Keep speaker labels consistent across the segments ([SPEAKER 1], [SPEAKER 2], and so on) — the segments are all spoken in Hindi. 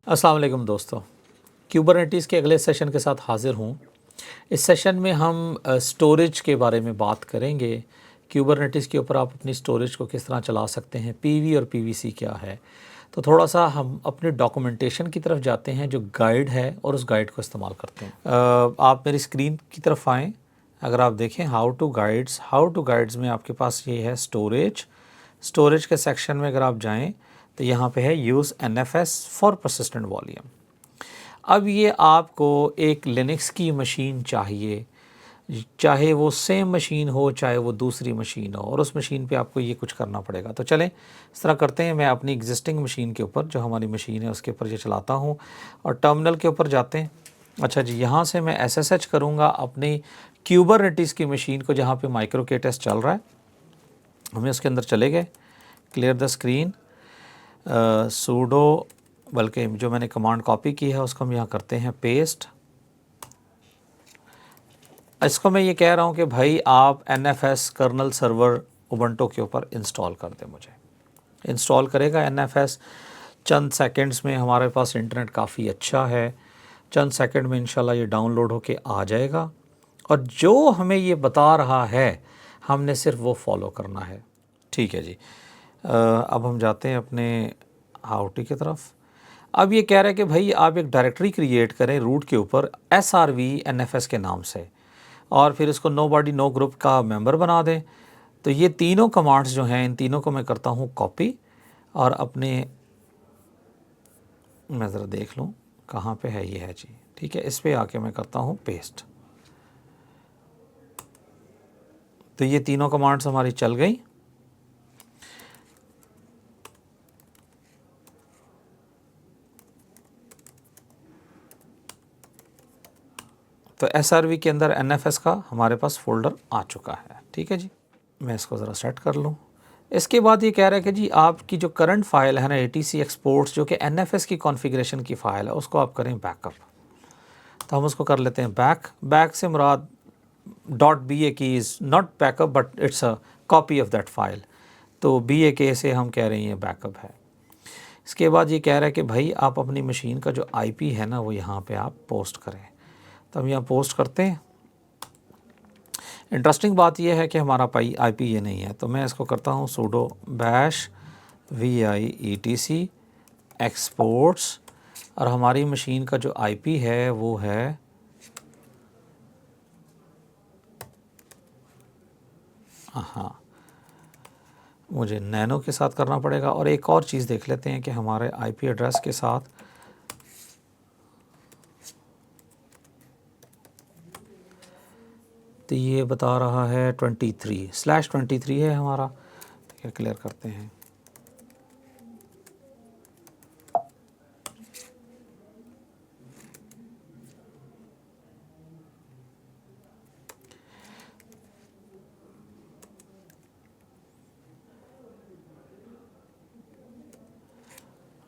[SPEAKER 1] अस्सलाम वालेकुम दोस्तों, क्यूबरनेटीज़ के अगले सेशन के साथ हाज़िर हूँ। इस सेशन में हम स्टोरेज के बारे में बात करेंगे। क्यूबरनेटीज़ के ऊपर आप अपनी स्टोरेज को किस तरह चला सकते हैं, पीवी और पीवीसी क्या है। तो थोड़ा सा हम अपने डॉक्यूमेंटेशन की तरफ जाते हैं, जो गाइड है, और उस गाइड को इस्तेमाल करते हैं। आप मेरी स्क्रीन की तरफ आएँ। अगर आप देखें हाउ टू गाइड्स में आपके पास ये है स्टोरेज के सेक्शन में अगर आप जाएँ तो यहाँ पे है use NFS for persistent volume. अब ये आपको एक लिनक्स की मशीन चाहिए, चाहे वो सेम मशीन हो चाहे वो दूसरी मशीन हो, और उस मशीन पे आपको ये कुछ करना पड़ेगा। तो चलें इस तरह करते हैं, मैं अपनी एग्जिस्टिंग मशीन के ऊपर, जो हमारी मशीन है उसके ऊपर ये चलाता हूँ और टर्मिनल के ऊपर जाते हैं। अच्छा जी, यहाँ से मैं SSH करूँगा अपनी क्यूबरनेटीज़ की मशीन को, जहाँ पे माइक्रो के टेस्ट चल रहा है। हमें उसके अंदर चले गए, क्लियर द स्क्रीन, सूडो, बल्कि जो मैंने कमांड कॉपी की है उसको हम यहाँ करते हैं पेस्ट। इसको मैं ये कह रहा हूँ कि भाई आप NFS कर्नल सर्वर उबंटू के ऊपर इंस्टॉल कर दें। मुझे इंस्टॉल करेगा NFS चंद सेकंड्स में। हमारे पास इंटरनेट काफ़ी अच्छा है, चंद सेकंड में इंशाल्लाह ये डाउनलोड होके आ जाएगा, और जो हमें ये बता रहा है हमने सिर्फ वो फॉलो करना है। ठीक है जी। अब हम जाते हैं अपने हाउटी की तरफ। अब ये कह रहा है कि भाई आप एक डायरेक्टरी क्रिएट करें रूट के ऊपर SRV NFS के नाम से, और फिर इसको नो बॉडी नो ग्रुप का मेंबर बना दें। तो ये तीनों कमांड्स जो हैं, इन तीनों को मैं करता हूँ कॉपी, और अपने, मैं ज़रा देख लूँ कहाँ पे है, ये है जी, ठीक है, इस पे आके मैं करता हूँ पेस्ट। तो ये तीनों कमांड्स हमारी चल गई। तो SRV के अंदर NFS का हमारे पास फ़ोल्डर आ चुका है। ठीक है जी, मैं इसको ज़रा सेट कर लूँ। इसके बाद ये कह रहा है कि जी आपकी जो करंट फाइल है ना ATC एक्सपोर्ट्स, जो कि NFS की कॉन्फ़िगरेशन की फ़ाइल है, उसको आप करें बैकअप। तो हम उसको कर लेते हैं बैक से मुराद .bak is not backup but it's a copy of that file. तो BAK से हम कह रहे हैं ये बैकअप है। इसके बाद ये कह रहा है कि भाई आप अपनी मशीन का जो IP है ना वो यहाँ पे आप पोस्ट करें। तो हम यहाँ पोस्ट करते हैं। इंटरेस्टिंग बात यह है कि हमारा IP ये नहीं है, तो मैं इसको करता हूँ sudo bash VIETC एक्सपोर्ट्स, और हमारी मशीन का जो IP है वो है हाँ, मुझे नैनो के साथ करना पड़ेगा। और एक और चीज़ देख लेते हैं कि हमारे IP एड्रेस के साथ तो ये बता रहा है 23/23 है हमारा। ठीक है, क्लियर करते हैं।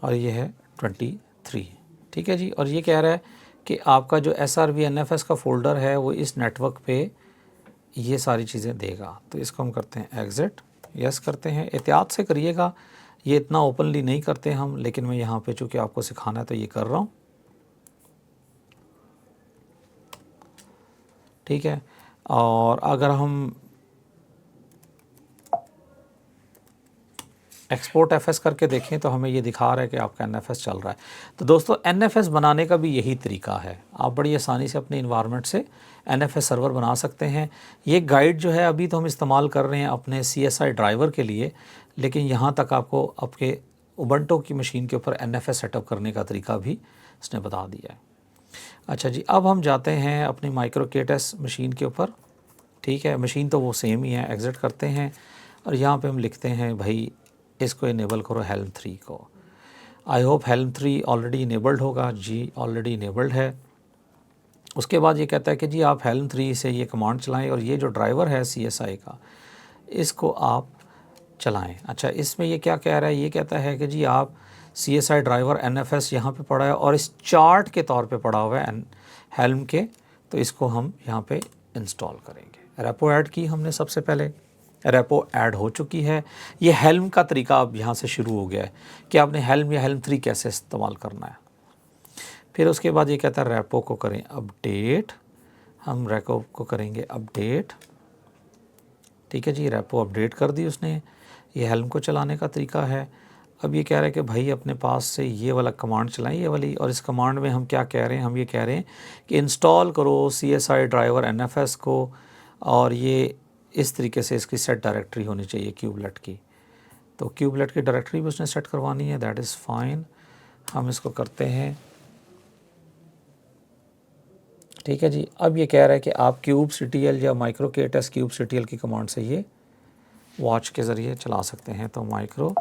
[SPEAKER 1] और ये है 23। ठीक है जी। और ये कह रहा है कि आपका जो SRV NFS का फ़ोल्डर है वो इस नेटवर्क पे ये सारी चीज़ें देगा। तो इसको हम करते हैं एग्ज़िट, यस करते हैं। एहतियात से करिएगा, ये इतना ओपनली नहीं करते हम, लेकिन मैं यहाँ पे चूँकि आपको सिखाना है तो ये कर रहा हूँ। ठीक है, और अगर हम एक्सपोर्ट FS करके देखें तो हमें ये दिखा रहा है कि आपका NFS चल रहा है। तो दोस्तों NFS बनाने का भी यही तरीका है, आप बड़ी आसानी से अपने इन्वायरमेंट से NFS सर्वर बना सकते हैं। ये गाइड जो है अभी तो हम इस्तेमाल कर रहे हैं अपने CSI ड्राइवर के लिए, लेकिन यहाँ तक आपको आपके उबंटू की मशीन के ऊपर NFS सेटअप करने का तरीका भी इसने बता दिया है। अच्छा जी, अब हम जाते हैं अपनी माइक्रो KTS मशीन के ऊपर। ठीक है, मशीन तो वो सेम ही है। एग्ज़िट करते हैं और यहाँ पे हम लिखते हैं भाई इसको इनेबल करो हेल्म 3 को। I hope helm 3 already enabled होगा। जी ऑलरेडी इनेबल्ड है। उसके बाद ये कहता है कि जी आप हेल्म 3 से ये कमांड चलाएं, और ये जो ड्राइवर है CSI का इसको आप चलाएं। अच्छा, इसमें ये क्या कह रहा है, ये कहता है कि जी आप CSI ड्राइवर NFS यहाँ पे पड़ा है और इस चार्ट के तौर पे पड़ा हुआ है हेल्म के, तो इसको हम यहाँ पे इंस्टॉल करेंगे। रेपो ऐड की हमने, सबसे पहले रेपो ऐड हो चुकी है। ये हेल्म का तरीका अब यहाँ से शुरू हो गया है कि आपने हेल्म या हेल्म 3 कैसे इस्तेमाल करना है। फिर उसके बाद ये कहता है रेपो को करें अपडेट, हम रेपो को करेंगे अपडेट। ठीक है जी, रेपो अपडेट कर दी उसने। ये हेल्म को चलाने का तरीका है। अब ये कह रहा है कि भाई अपने पास से ये वाला कमांड चलाएं, ये वाली, और इस कमांड में हम क्या कह रहे हैं, हम ये कह रहे हैं कि इंस्टॉल करो CSI ड्राइवर NFS को, और ये इस तरीके से इसकी सेट डायरेक्टरी होनी चाहिए क्यूबलेट की। तो क्यूबलेट की डायरेक्टरी भी उसने सेट करवानी है, दैट इज़ फाइन। हम इसको करते हैं। ठीक है जी, अब ये कह रहा है कि आप kubectl या micro-k-test kubectl की कमांड से ये वॉच के ज़रिए चला सकते हैं। तो माइक्रो,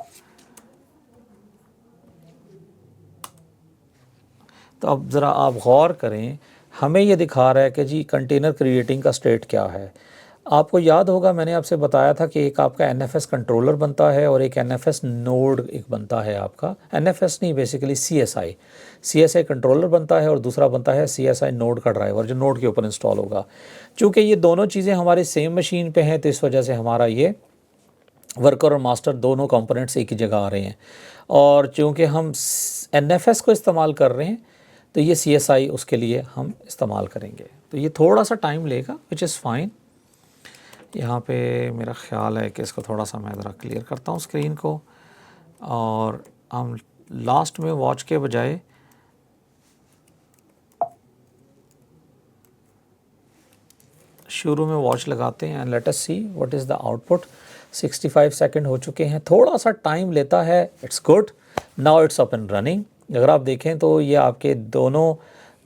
[SPEAKER 1] तो अब ज़रा आप गौर करें, हमें ये दिखा रहा है कि जी कंटेनर क्रिएटिंग का स्टेट क्या है। आपको याद होगा मैंने आपसे बताया था कि एक आपका NFS कंट्रोलर बनता है और एक NFS नोड एक बनता है आपका, NFS नहीं बेसिकली CSI कंट्रोलर बनता है, और दूसरा बनता है CSI नोड का ड्राइवर जो नोड के ऊपर इंस्टॉल होगा। चूँकि ये दोनों चीज़ें हमारी सेम मशीन पे हैं तो इस वजह से हमारा ये वर्कर और मास्टर दोनों कंपोनेंट्स एक ही जगह आ रहे हैं। और चूँकि हम NFS को इस्तेमाल कर रहे हैं तो ये CSI उसके लिए हम इस्तेमाल करेंगे। तो ये थोड़ा सा टाइम लेगा, विच इज़ फाइन। यहाँ पे मेरा ख़्याल है कि इसको थोड़ा सा मैं ज़रा क्लियर करता हूँ स्क्रीन को, और हम लास्ट में वॉच के बजाय शुरू में वॉच लगाते हैं। And let us see what is the output. 65 second हो चुके हैं, थोड़ा सा टाइम लेता है, it's good. Now it's up and running. अगर आप देखें तो ये आपके दोनों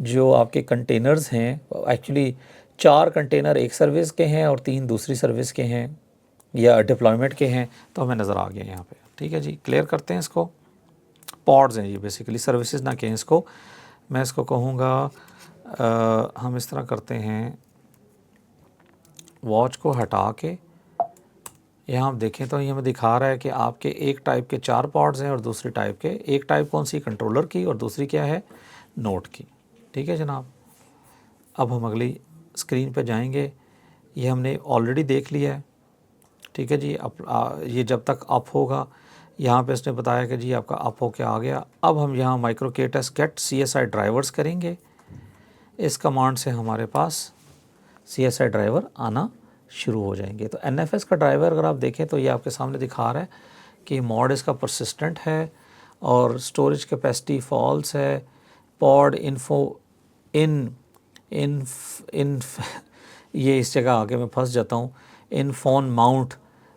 [SPEAKER 1] जो आपके कंटेनर्स हैं, एक्चुअली 4 कंटेनर एक सर्विस के हैं और 3 दूसरी सर्विस के हैं या डिप्लॉयमेंट के हैं, तो हमें नज़र आ गया यहाँ पे। ठीक है जी, क्लियर करते हैं इसको। पॉड्स हैं ये बेसिकली, सर्विसेज ना कहें इसको, मैं इसको कहूँगा हम इस तरह करते हैं, वॉच को हटा के यहाँ आप देखें तो ये हमें दिखा रहा है कि आपके एक टाइप के 4 पॉड्स हैं और दूसरी टाइप के, एक टाइप कौन सी, कंट्रोलर की, और दूसरी क्या है, नोड की। ठीक है जनाब, अब हम अगली स्क्रीन पे जाएंगे। ये हमने ऑलरेडी देख लिया है। ठीक है जी, अब ये जब तक अप होगा, यहाँ पे इसने बताया कि जी आपका अप हो के आ गया। अब हम यहाँ micro-k-test get CSI ड्राइवर्स करेंगे। इस कमांड से हमारे पास CSI ड्राइवर आना शुरू हो जाएंगे। तो NFS का ड्राइवर अगर आप देखें तो ये आपके सामने दिखा रहा है कि मॉड इसका परसिस्टेंट है और स्टोरेज कैपेसिटी फॉल्स है। पॉड इन्फो इन ये इस जगह आगे मैं फंस जाता हूँ। इन फोन माउंट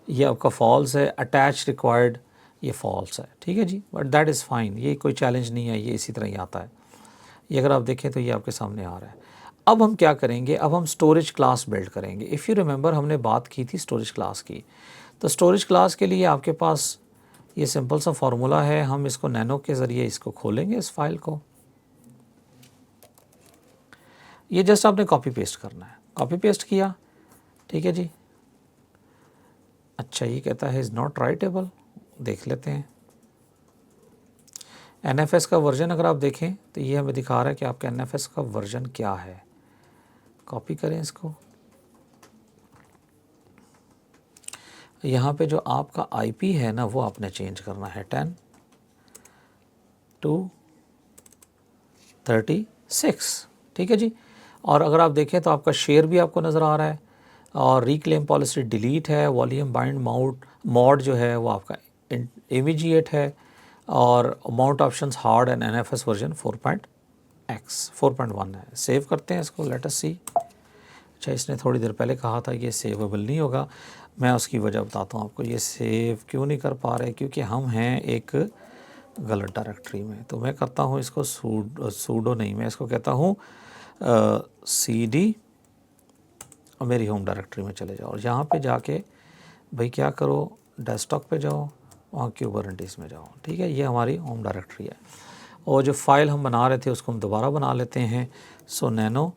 [SPEAKER 1] ये आपका फॉल्स है। अटैच रिक्वायर्ड ये फॉल्स है। ठीक है जी, बट दैट इज़ फाइन, ये कोई चैलेंज नहीं है, ये इसी तरह ही आता है। ये अगर आप देखें तो ये आपके सामने आ रहा है। अब हम क्या करेंगे, अब हम स्टोरेज क्लास बिल्ड करेंगे। इफ़ यू रिमेंबर हमने बात की थी स्टोरेज क्लास की। तो स्टोरेज क्लास के लिए आपके पास ये सिंपल सा फार्मूला है। हम इसको नैनो के ज़रिए इसको खोलेंगे, इस फाइल को। ये जस्ट आपने कॉपी पेस्ट करना है, कॉपी पेस्ट किया। ठीक है जी, अच्छा ये कहता है इज़ नॉट राइटेबल, देख लेते हैं। NFS का वर्जन अगर आप देखें तो ये हमें दिखा रहा है कि आपका NFS का वर्जन क्या है। कॉपी करें इसको। यहाँ पे जो आपका IP है ना वो आपने चेंज करना है 10.2.36। ठीक है जी, और अगर आप देखें तो आपका शेयर भी आपको नज़र आ रहा है, और रिक्लेम पॉलिसी डिलीट है। वॉल्यूम बाइंड मॉड जो है वो आपका इमीडिएट है, और mount options hard and NFS version 4.1 है। सेव करते हैं इसको, लेट अस सी। अच्छा इसने थोड़ी देर पहले कहा था ये सेवेबल नहीं होगा, मैं उसकी वजह बताता हूँ आपको। ये सेव क्यों नहीं कर पा रहे, क्योंकि हम हैं एक गलत डायरेक्टरी में। तो मैं करता हूँ इसको सूडो नहीं, मैं इसको कहता हूँ CD, और मेरी होम डायरेक्टरी में चले जाओ, और यहाँ पे जाके भाई क्या करो, डेस्कटॉप पे जाओ, वहाँ क्यूबरनेटीज़ में जाओ। ठीक है, ये हमारी होम डायरेक्टरी है, और जो फाइल हम बना रहे थे उसको हम दोबारा बना लेते हैं। सो nano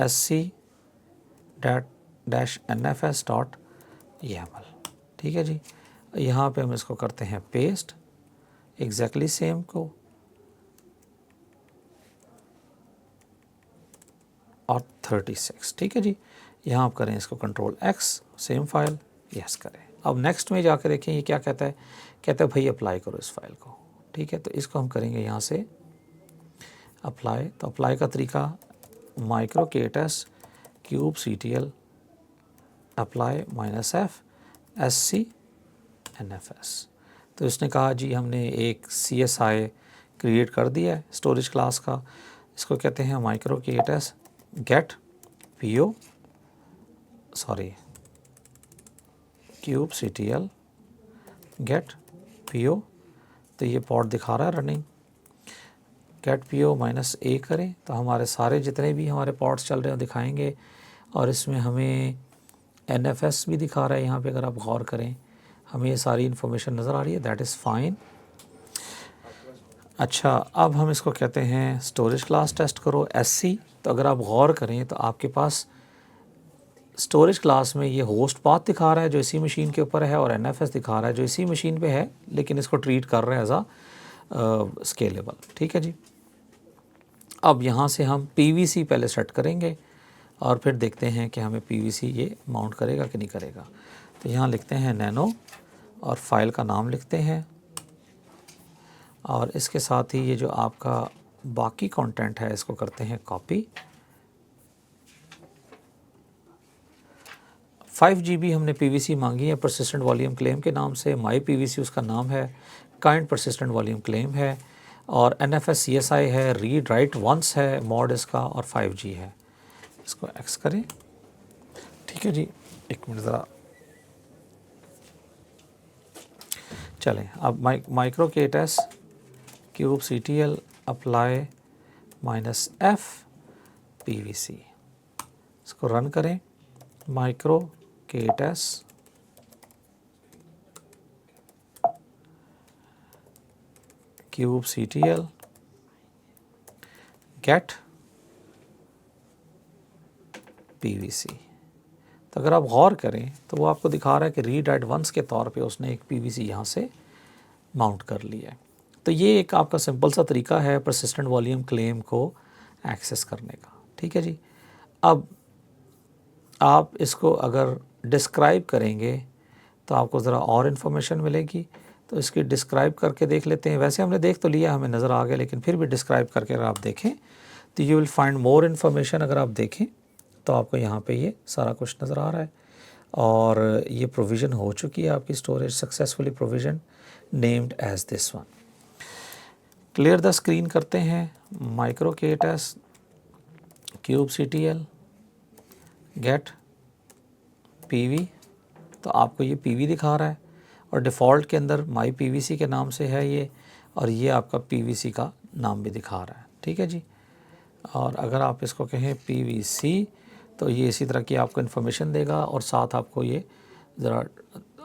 [SPEAKER 1] sc-nfs.yaml। ठीक है जी, यहाँ पे हम इसको करते हैं पेस्ट, एग्जैक्टली सेम को, और 36। ठीक है जी, यहाँ आप करें इसको control X, same file, yes करें। अब नेक्स्ट में जाकर देखें ये क्या कहता है, कहता है भाई अप्लाई करो इस फाइल को। ठीक है, तो इसको हम करेंगे यहाँ से अप्लाई, तो अप्लाई का तरीका micro KTS kube CTL apply -F SC NFS। तो इसने कहा जी हमने एक CSI क्रिएट कर दिया है स्टोरेज क्लास का, इसको कहते हैं micro KTS get PO kube CTL get PO। तो ये पॉट दिखा रहा है रनिंग, गेट PO -A करें तो हमारे सारे जितने भी हमारे पॉट्स चल रहे हैं दिखाएंगे, और इसमें हमें NFS भी दिखा रहा है यहाँ पे। अगर आप गौर करें हमें ये सारी इन्फॉर्मेशन नज़र आ रही है, दैट इज़ फाइन। अच्छा, अब हम इसको कहते हैं स्टोरेज क्लास टेस्ट करो SC। तो अगर आप गौर करें तो आपके पास स्टोरेज क्लास में ये होस्ट पाथ दिखा रहा है जो इसी मशीन के ऊपर है, और NFS दिखा रहा है जो इसी मशीन पे है, लेकिन इसको ट्रीट कर रहे हैं एज आ स्केलेबल। ठीक है जी। अब यहाँ से हम PVC पहले सेट करेंगे और फिर देखते हैं कि हमें PVC ये माउंट करेगा कि नहीं करेगा। तो यहाँ लिखते हैं नैनो और फाइल का नाम लिखते हैं, और इसके साथ ही ये जो आपका बाकी कंटेंट है इसको करते हैं कॉपी। 5 GB हमने PVC मांगी है परसिस्टेंट वॉल्यूम क्लेम के नाम से, माई PVC उसका नाम है, काइंड परसिस्टेंट वॉल्यूम क्लेम है, और NFS CSI है, रीड राइट वंस है, मॉड इसका, और 5G है। इसको एक्स करें। ठीक है जी, एक मिनट ज़रा चलें। अब micro KTS kube CTL apply -F PVC, इसको रन करें। Micro KTS kube CTL get PVC। तो अगर आप गौर करें तो वो आपको दिखा रहा है कि रीड राइट वंस के तौर पे उसने एक PVC यहाँ से माउंट कर लिया है। तो ये एक आपका सिंपल सा तरीका है परसिस्टेंट वॉल्यूम क्लेम को एक्सेस करने का। ठीक है जी। अब आप इसको अगर डिस्क्राइब करेंगे तो आपको ज़रा और इन्फॉर्मेशन मिलेगी, तो इसकी डिस्क्राइब करके देख लेते हैं। वैसे हमने देख तो लिया, हमें नज़र आ गया, लेकिन फिर भी डिस्क्राइब करके अगर आप देखें तो you will find more information. अगर आप देखें तो आपको यहाँ पे ये सारा कुछ नज़र आ रहा है, और ये प्रोविज़न हो चुकी है आपकी storage successfully provision named as this one. Clear the screen करते हैं। Micro KTS kube CTL get PV, तो आपको ये PV दिखा रहा है, और डिफ़ॉल्ट के अंदर माई PVC के नाम से है ये, और ये आपका PVC का नाम भी दिखा रहा है। ठीक है जी। और अगर आप इसको कहें PVC तो ये इसी तरह की आपको इन्फॉर्मेशन देगा, और साथ आपको ये ज़रा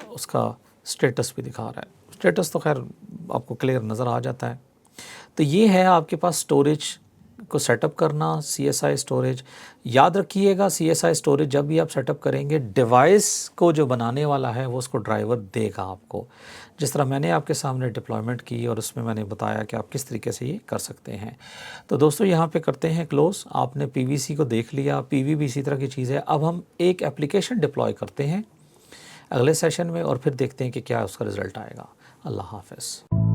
[SPEAKER 1] उसका स्टेटस भी दिखा रहा है। स्टेटस तो खैर आपको क्लियर नज़र आ जाता है। तो ये है आपके पास स्टोरेज को सेटअप करना, CSI स्टोरेज। याद रखिएगा CSI स्टोरेज जब भी आप सेटअप करेंगे, डिवाइस को जो बनाने वाला है वो उसको ड्राइवर देगा आपको, जिस तरह मैंने आपके सामने डिप्लॉयमेंट की और उसमें मैंने बताया कि आप किस तरीके से ये कर सकते हैं। तो दोस्तों यहाँ पे करते हैं क्लोज। आपने PVC को देख लिया, PV भी इसी तरह की चीज़ है। अब हम एक एप्लीकेशन डिप्लॉय करते हैं अगले सेशन में, और फिर देखते हैं कि क्या उसका रिज़ल्ट आएगा। अल्लाह हाफ़िज़।